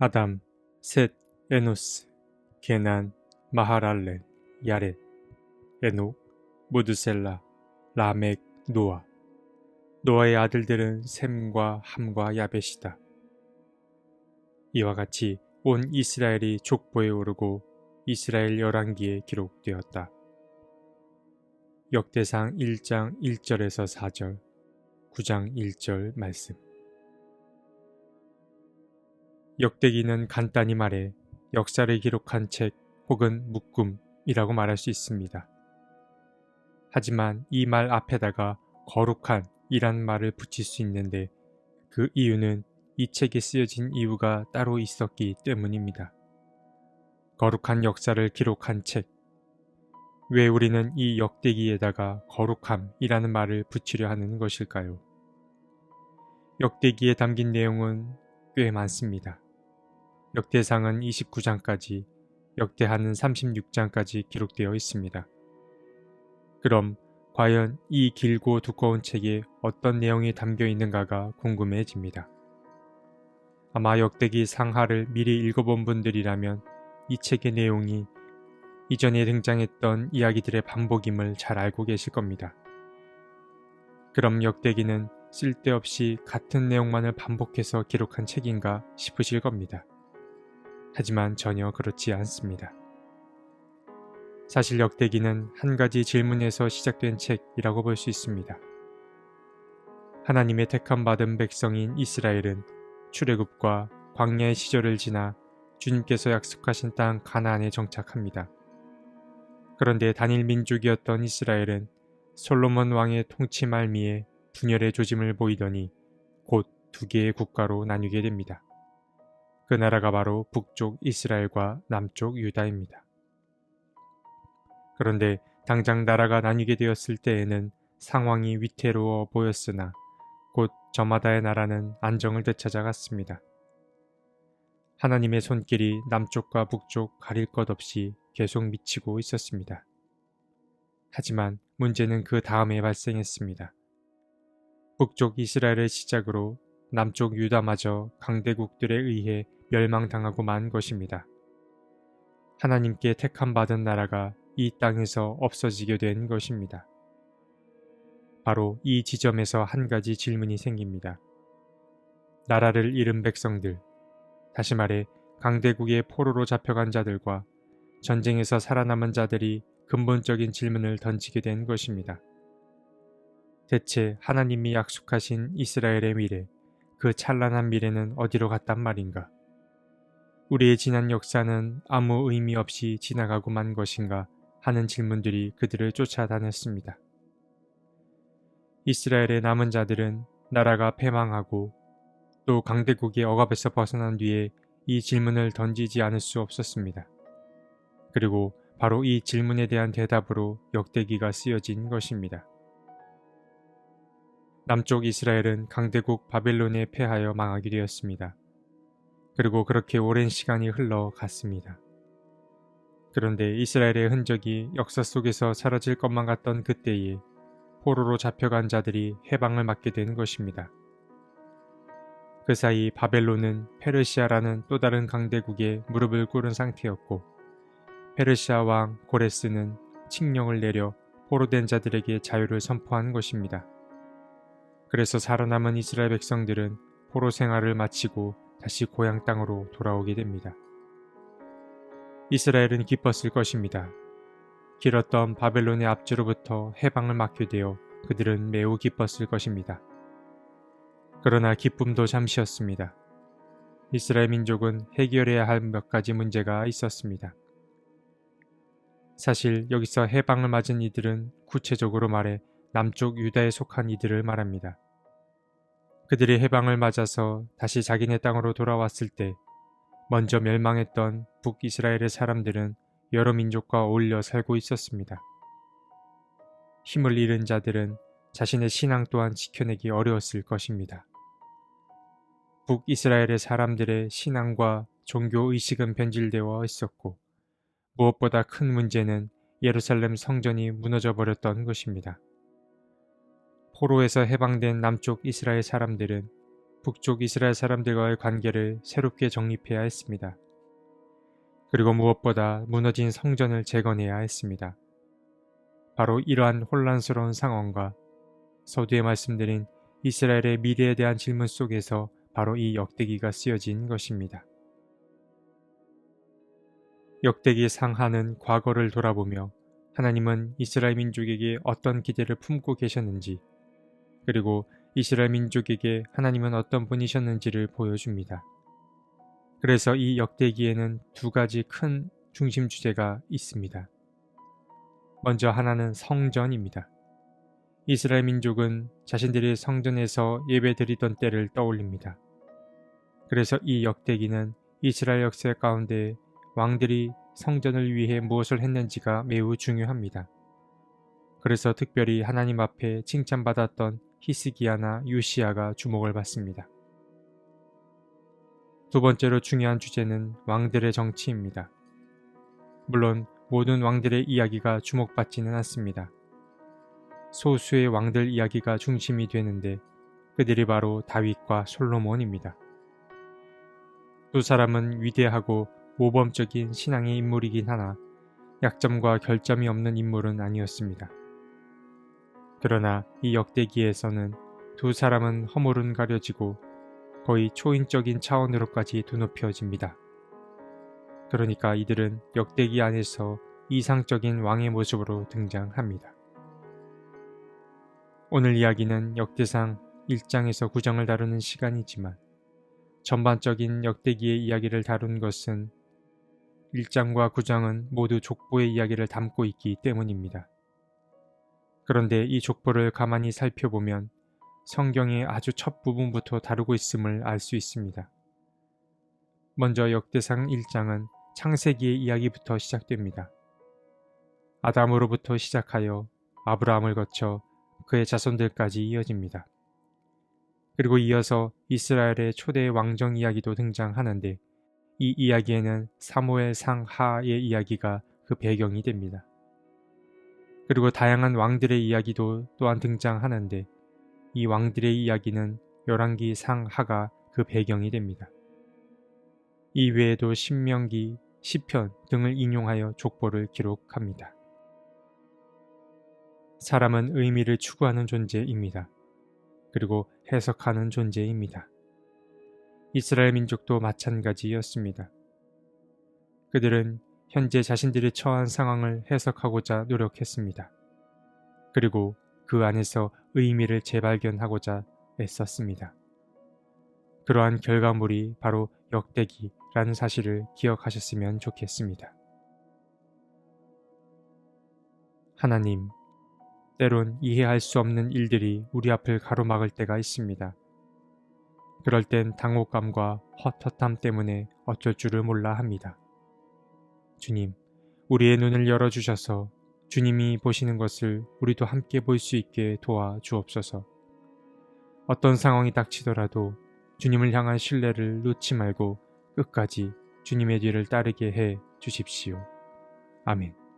아담, 셋, 에노스, 게난, 마하랄렐, 야렛, 에녹, 무드셀라, 라멕, 노아. 노아의 아들들은 셈과 함과 야벳이다. 이와 같이 온 이스라엘이 족보에 오르고 이스라엘 열왕기에 기록되었다. 역대상 1장 1절에서 4절, 9장 1절 말씀. 역대기는 간단히 말해 역사를 기록한 책 혹은 묶음이라고 말할 수 있습니다. 하지만 이 말 앞에다가 거룩한 이란 말을 붙일 수 있는데 그 이유는 이 책이 쓰여진 이유가 따로 있었기 때문입니다. 거룩한 역사를 기록한 책. 왜 우리는 이 역대기에다가 거룩함이라는 말을 붙이려 하는 것일까요? 역대기에 담긴 내용은 꽤 많습니다. 역대상은 29장까지, 역대하는 36장까지 기록되어 있습니다. 그럼 과연 이 길고 두꺼운 책에 어떤 내용이 담겨 있는가가 궁금해집니다. 아마 역대기 상하를 미리 읽어본 분들이라면 이 책의 내용이 이전에 등장했던 이야기들의 반복임을 잘 알고 계실 겁니다. 그럼 역대기는 쓸데없이 같은 내용만을 반복해서 기록한 책인가 싶으실 겁니다. 하지만 전혀 그렇지 않습니다. 사실 역대기는 한 가지 질문에서 시작된 책이라고 볼 수 있습니다. 하나님의 택함받은 백성인 이스라엘은 출애굽과 광야의 시절을 지나 주님께서 약속하신 땅 가나안에 정착합니다. 그런데 단일 민족이었던 이스라엘은 솔로몬 왕의 통치 말미에 분열의 조짐을 보이더니 곧 두 개의 국가로 나뉘게 됩니다. 그 나라가 바로 북쪽 이스라엘과 남쪽 유다입니다. 그런데 당장 나라가 나뉘게 되었을 때에는 상황이 위태로워 보였으나 곧 저마다의 나라는 안정을 되찾아갔습니다. 하나님의 손길이 남쪽과 북쪽 가릴 것 없이 계속 미치고 있었습니다. 하지만 문제는 그 다음에 발생했습니다. 북쪽 이스라엘을 시작으로 남쪽 유다마저 강대국들에 의해 멸망당하고 만 것입니다. 하나님께 택함받은 나라가 이 땅에서 없어지게 된 것입니다. 바로 이 지점에서 한 가지 질문이 생깁니다. 나라를 잃은 백성들, 다시 말해 강대국의 포로로 잡혀간 자들과 전쟁에서 살아남은 자들이 근본적인 질문을 던지게 된 것입니다. 대체 하나님이 약속하신 이스라엘의 미래, 그 찬란한 미래는 어디로 갔단 말인가? 우리의 지난 역사는 아무 의미 없이 지나가고 만 것인가 하는 질문들이 그들을 쫓아다녔습니다. 이스라엘의 남은 자들은 나라가 패망하고 또 강대국의 억압에서 벗어난 뒤에 이 질문을 던지지 않을 수 없었습니다. 그리고 바로 이 질문에 대한 대답으로 역대기가 쓰여진 것입니다. 남쪽 이스라엘은 강대국 바벨론에 패하여 망하게 되었습니다. 그리고 그렇게 오랜 시간이 흘러갔습니다. 그런데 이스라엘의 흔적이 역사 속에서 사라질 것만 같던 그때에 포로로 잡혀간 자들이 해방을 맞게 된 것입니다. 그 사이 바벨론은 페르시아라는 또 다른 강대국에 무릎을 꿇은 상태였고 페르시아 왕 고레스는 칙령을 내려 포로된 자들에게 자유를 선포한 것입니다. 그래서 살아남은 이스라엘 백성들은 포로 생활을 마치고 다시 고향 땅으로 돌아오게 됩니다. 이스라엘은 기뻤을 것입니다. 길었던 바벨론의 압제로부터 해방을 맞게 되어 그들은 매우 기뻤을 것입니다. 그러나 기쁨도 잠시였습니다. 이스라엘 민족은 해결해야 할 몇 가지 문제가 있었습니다. 사실 여기서 해방을 맞은 이들은 구체적으로 말해 남쪽 유다에 속한 이들을 말합니다. 그들이 해방을 맞아서 다시 자기네 땅으로 돌아왔을 때 먼저 멸망했던 북이스라엘의 사람들은 여러 민족과 어울려 살고 있었습니다. 힘을 잃은 자들은 자신의 신앙 또한 지켜내기 어려웠을 것입니다. 북이스라엘의 사람들의 신앙과 종교 의식은 변질되어 있었고 무엇보다 큰 문제는 예루살렘 성전이 무너져 버렸던 것입니다. 포로에서 해방된 남쪽 이스라엘 사람들은 북쪽 이스라엘 사람들과의 관계를 새롭게 정립해야 했습니다. 그리고 무엇보다 무너진 성전을 재건해야 했습니다. 바로 이러한 혼란스러운 상황과 서두에 말씀드린 이스라엘의 미래에 대한 질문 속에서 바로 이 역대기가 쓰여진 것입니다. 역대기 상하는 과거를 돌아보며 하나님은 이스라엘 민족에게 어떤 기대를 품고 계셨는지, 그리고 이스라엘 민족에게 하나님은 어떤 분이셨는지를 보여줍니다. 그래서 이 역대기에는 두 가지 큰 중심 주제가 있습니다. 먼저 하나는 성전입니다. 이스라엘 민족은 자신들이 성전에서 예배드리던 때를 떠올립니다. 그래서 이 역대기는 이스라엘 역사 가운데 왕들이 성전을 위해 무엇을 했는지가 매우 중요합니다. 그래서 특별히 하나님 앞에 칭찬받았던 히스기야나 요시야가 주목을 받습니다. 두 번째로 중요한 주제는 왕들의 정치입니다. 물론 모든 왕들의 이야기가 주목받지는 않습니다. 소수의 왕들 이야기가 중심이 되는데 그들이 바로 다윗과 솔로몬입니다. 두 사람은 위대하고 모범적인 신앙의 인물이긴 하나 약점과 결점이 없는 인물은 아니었습니다. 그러나 이 역대기에서는 두 사람은 허물은 가려지고 거의 초인적인 차원으로까지 드높여집니다. 그러니까 이들은 역대기 안에서 이상적인 왕의 모습으로 등장합니다. 오늘 이야기는 역대상 1장에서 9장을 다루는 시간이지만 전반적인 역대기의 이야기를 다룬 것은 1장과 9장은 모두 족보의 이야기를 담고 있기 때문입니다. 그런데 이 족보를 가만히 살펴보면 성경의 아주 첫 부분부터 다루고 있음을 알 수 있습니다. 먼저 역대상 1장은 창세기의 이야기부터 시작됩니다. 아담으로부터 시작하여 아브라함을 거쳐 그의 자손들까지 이어집니다. 그리고 이어서 이스라엘의 초대 왕정 이야기도 등장하는데 이 이야기에는 사무엘 상하의 이야기가 그 배경이 됩니다. 그리고 다양한 왕들의 이야기도 또한 등장하는데 이 왕들의 이야기는 열왕기 상하가 그 배경이 됩니다. 이 외에도 신명기, 시편 등을 인용하여 족보를 기록합니다. 사람은 의미를 추구하는 존재입니다. 그리고 해석하는 존재입니다. 이스라엘 민족도 마찬가지였습니다. 그들은 현재 자신들이 처한 상황을 해석하고자 노력했습니다. 그리고 그 안에서 의미를 재발견하고자 애썼습니다. 그러한 결과물이 바로 역대기라는 사실을 기억하셨으면 좋겠습니다. 하나님, 때론 이해할 수 없는 일들이 우리 앞을 가로막을 때가 있습니다. 그럴 땐 당혹감과 헛헛함 때문에 어쩔 줄을 몰라 합니다. 주님, 우리의 눈을 열어주셔서 주님이 보시는 것을 우리도 함께 볼 수 있게 도와주옵소서. 어떤 상황이 닥치더라도 주님을 향한 신뢰를 놓지 말고 끝까지 주님의 뒤를 따르게 해 주십시오. 아멘.